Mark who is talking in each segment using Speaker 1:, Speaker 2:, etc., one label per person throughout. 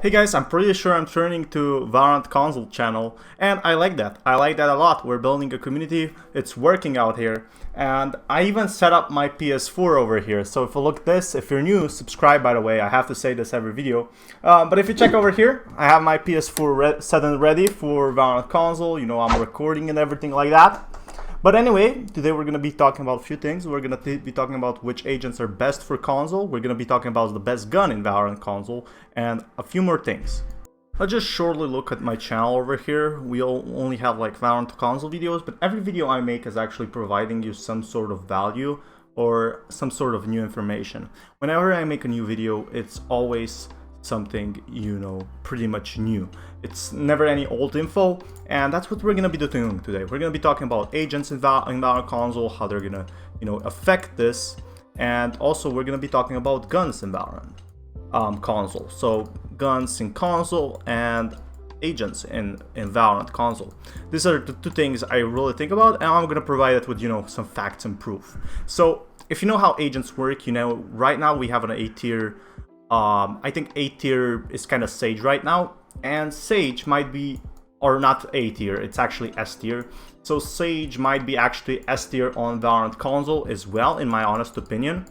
Speaker 1: Hey guys, I'm pretty sure I'm turning to Valorant console channel, and I like that. I like that a lot. We're building a community, it's working out here, and I even set up my PS4 over here. So if you look at this, if you're new, subscribe by the way, I have to say this every video. But if you check over here, I have my PS4 set and ready for Valorant console, you know, I'm recording and everything like that. But anyway, today we're going to be talking about a few things. We're going to be talking about which agents are best for console. We're going to be talking about the best gun in Valorant console and a few more things. Let's just shortly look at my channel over here. We only have like Valorant console videos, but every video I make is actually providing you some sort of value or some sort of new information. Whenever I make a new video, it's always something, you know, pretty much new. It's never any old info, and that's what we're gonna be doing today. We're gonna be talking about agents in Valorant console, how they're gonna, you know, affect this, and also we're gonna be talking about guns in Valorant console. So guns in console and agents in Valorant console. These are the two things I really think about, and I'm gonna provide it with, you know, some facts and proof. So if you know how agents work, you know, right now we have an A tier. I think A tier is kind of Sage right now, and Sage might be, or not A tier, it's actually S tier. So Sage might be actually S tier on Valorant console as well, in my honest opinion.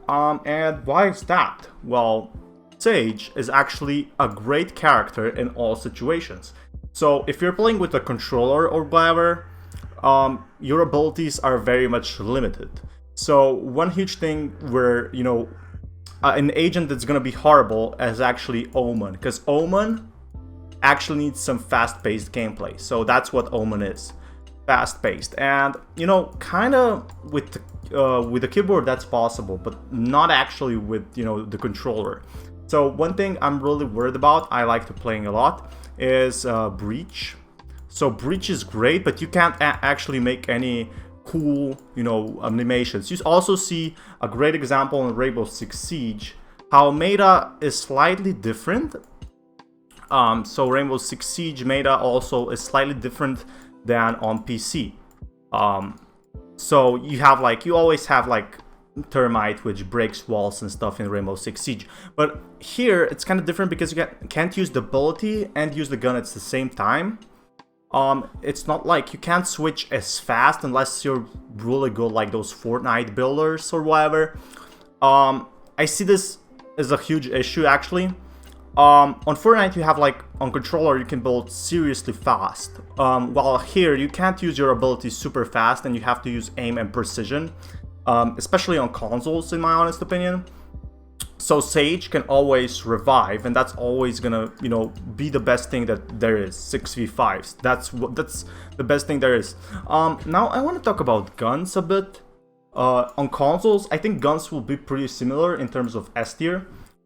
Speaker 1: And why is that? Well, Sage is actually a great character in all situations. So if you're playing with a controller or whatever, your abilities are very much limited. So one huge thing where, you know, an agent that's gonna be horrible is actually Omen, because Omen actually needs some fast-paced gameplay. So that's what Omen is, fast-paced, and you know, kind of with the keyboard that's possible, but not actually with, you know, the controller. So one thing I'm really worried about, I like to playing a lot, is Breach. So Breach is great, but you can't actually make any cool, you know, animations. You also see a great example in Rainbow Six Siege, how meta is slightly different. So Rainbow Six Siege meta also is slightly different than on PC. So you have like, you always have like Termite, which breaks walls and stuff in Rainbow Six Siege. But here it's kind of different because you can't use the ability and use the gun at the same time. It's not like you can't switch as fast unless you're really good like those Fortnite builders or whatever. I see this as a huge issue actually. On Fortnite you have like, on controller you can build seriously fast. While here you can't use your abilities super fast and you have to use aim and precision. Especially on consoles in my honest opinion. So Sage can always revive, and that's always gonna, you know, be the best thing that there is. 6v5s. That's the best thing there is. Now I want to talk about guns a bit. On consoles, I think guns will be pretty similar in terms of S tier.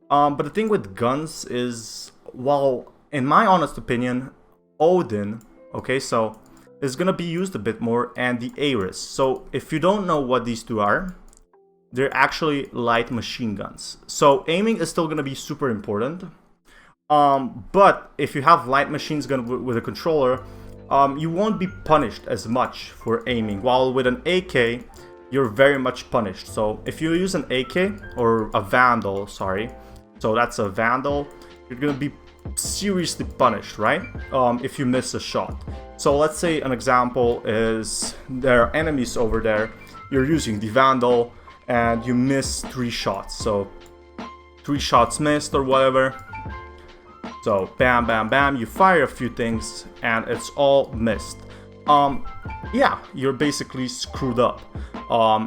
Speaker 1: But the thing with guns is, well, in my honest opinion, Odin, okay, so is gonna be used a bit more, and the Ares. So if you don't know what these two are, they're actually light machine guns. So aiming is still gonna be super important. But if you have light machine gun with a controller, you won't be punished as much for aiming. While with an AK, you're very much punished. So if you use an AK or a Vandal, sorry, so that's a Vandal, you're gonna be seriously punished, right? If you miss a shot. So let's say an example is there are enemies over there. You're using the Vandal, and you miss 3 shots, so 3 shots missed or whatever. So bam, bam, bam, you fire a few things and it's all missed. Yeah, you're basically screwed up.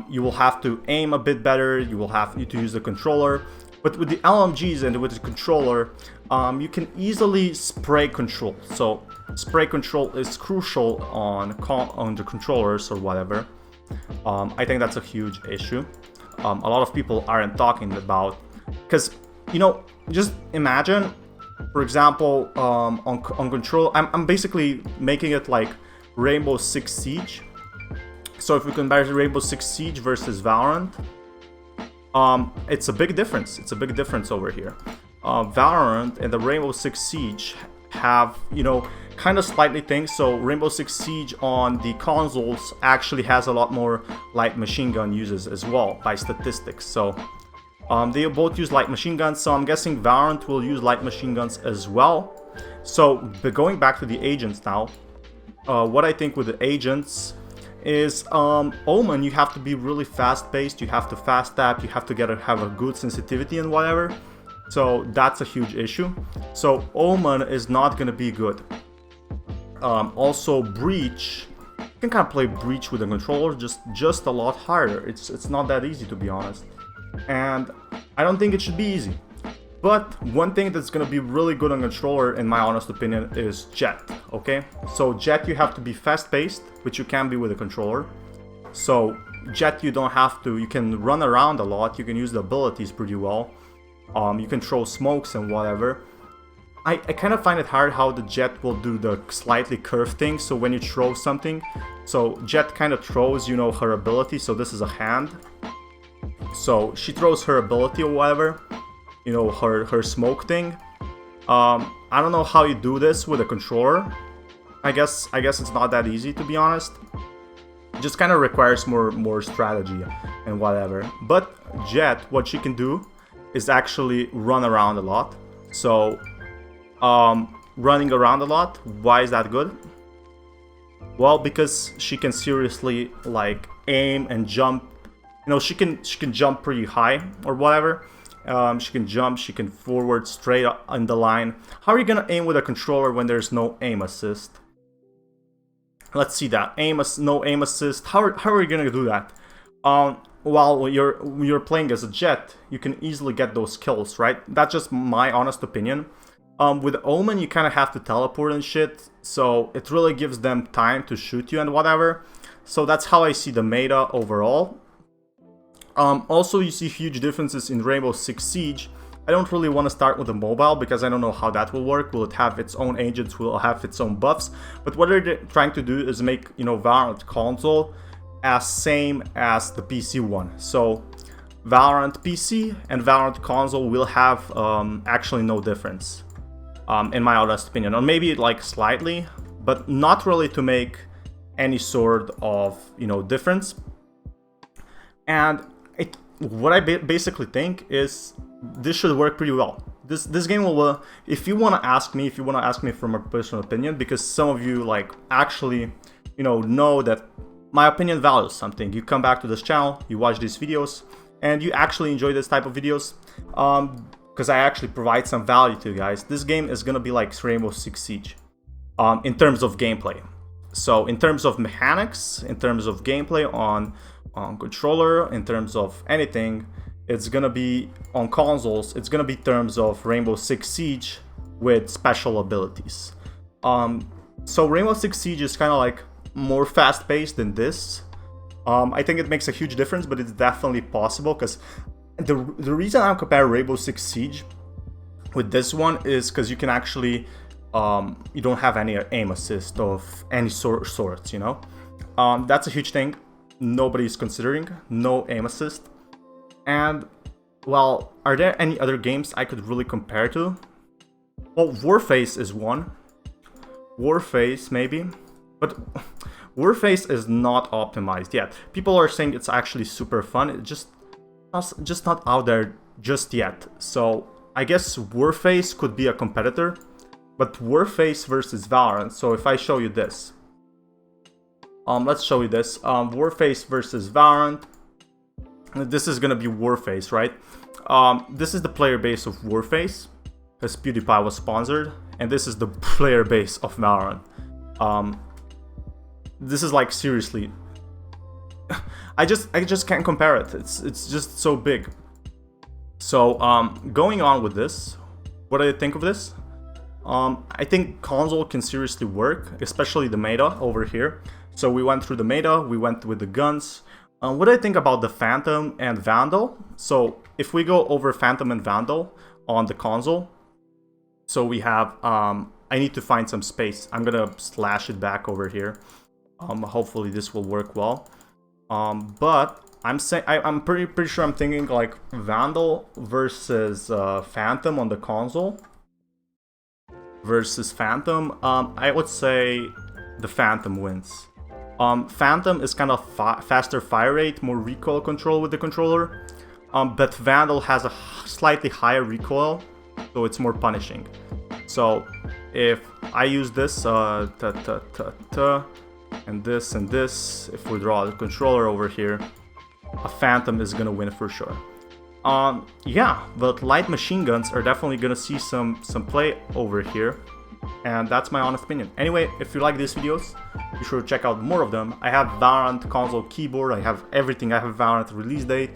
Speaker 1: You will have to aim a bit better, you will have to use the controller. But with the LMGs and with the controller, you can easily spray control. So spray control is crucial on the controllers or whatever. I think that's a huge issue. A lot of people aren't talking about, because, you know, just imagine, for example, on control, I'm basically making it like Rainbow Six Siege. So if we compare Rainbow Six Siege versus Valorant, it's a big difference. It's a big difference over here. Valorant and the Rainbow Six Siege have, you know, kind of slightly things. So Rainbow Six Siege on the consoles actually has a lot more light machine gun uses as well by statistics. So They both use light machine guns, so I'm guessing Valorant will use light machine guns as well. So, but going back to the agents now, what I think with the agents is Omen, you have to be really fast-paced, you have to fast tap, you have to have a good sensitivity and whatever. So that's a huge issue. So Omen is not gonna be good. Also Breach, you can kind of play Breach with a controller just a lot harder. It's not that easy, to be honest. And I don't think it should be easy. But one thing that's gonna be really good on controller, in my honest opinion, is Jett, okay? So Jett, you have to be fast-paced, which you can be with a controller. So Jett, you don't have to, you can run around a lot, you can use the abilities pretty well. You can throw smokes and whatever. I kind of find it hard how the Jett will do the slightly curved thing, so when you throw something, so Jett kind of throws, you know, her ability, so this is a hand. So she throws her ability or whatever. You know, her smoke thing. I don't know how you do this with a controller. I guess it's not that easy, to be honest. It just kind of requires more strategy and whatever. But Jett, what she can do is actually run around a lot. So running around a lot, why is that good? Well, because she can seriously like aim and jump. You know, she can jump pretty high or whatever. She can jump, she can forward straight on the line. How are you gonna aim with a controller when there's no aim assist? Let's see that. No aim assist. How are you gonna do that? While you're playing as a Jett, you can easily get those kills, right? That's just my honest opinion. With Omen, you kind of have to teleport and shit, so it really gives them time to shoot you and whatever. So that's how I see the meta overall. Also, you see huge differences in Rainbow Six Siege. I don't really want to start with the mobile because I don't know how that will work. Will it have its own agents? Will it have its own buffs? But what they're trying to do is make, you know, Valorant console as same as the PC one. So Valorant PC and Valorant console will have actually no difference, in my honest opinion, or maybe like slightly, but not really to make any sort of, you know, difference. And what I basically think is this should work pretty well. This game will, if you want to ask me from a personal opinion, because some of you like actually, you know that my opinion values something. You come back to this channel, you watch these videos, and you actually enjoy this type of videos, because I actually provide some value to you guys. This game is gonna be like Rainbow Six Siege, in terms of gameplay. So in terms of mechanics, in terms of gameplay on controller, in terms of anything, it's gonna be on consoles, it's gonna be terms of Rainbow Six Siege with special abilities. So Rainbow Six Siege is kind of like more fast-paced than this. I think it makes a huge difference, but it's definitely possible, because the reason I'm comparing Rainbow Six Siege with this one is because you can actually you don't have any aim assist of any sorts, you know. That's a huge thing nobody's considering. No aim assist. And well, are there any other games I could really compare to? Well, Warface is one. Warface maybe, but Warface is not optimized yet. People are saying it's actually super fun. It's just not out there just yet. So I guess Warface could be a competitor, but Warface versus Valorant. So if I show you this, let's show you this. Warface versus Valorant. This is gonna be Warface, right? This is the player base of Warface, because PewDiePie was sponsored, and this is the player base of Valorant. This is like seriously, I just can't compare it. It's just so big. So going on with this, what do you think of this? I think console can seriously work, especially the meta over here. So we went through the meta, we went with the guns. What do I think about the Phantom and Vandal? So if we go over Phantom and Vandal on the console, so we have, I need to find some space. I'm gonna slash it back over here. Hopefully this will work well. But I'm pretty sure I'm thinking like Vandal versus Phantom on the console. Versus Phantom, I would say the Phantom wins. Phantom is kind of faster fire rate, more recoil control with the controller. but Vandal has a slightly higher recoil, so it's more punishing. So if I use this, and this, if we draw the controller over here, a Phantom is gonna win for sure. Yeah, but light machine guns are definitely gonna see some play over here, and that's my honest opinion. Anyway, if you like these videos, be sure to check out more of them. I have Valorant console keyboard, I have everything. I have Valorant release date.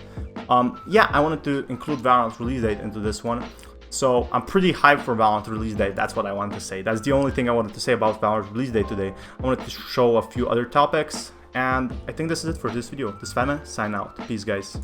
Speaker 1: Yeah, I wanted to include Valorant release date into this one, so I'm pretty hyped for Valorant release date. That's what I wanted to say. That's the only thing I wanted to say about Valorant release date today. I wanted to show a few other topics, and I think this is it for this video. This is Fatman, sign out. Peace, guys.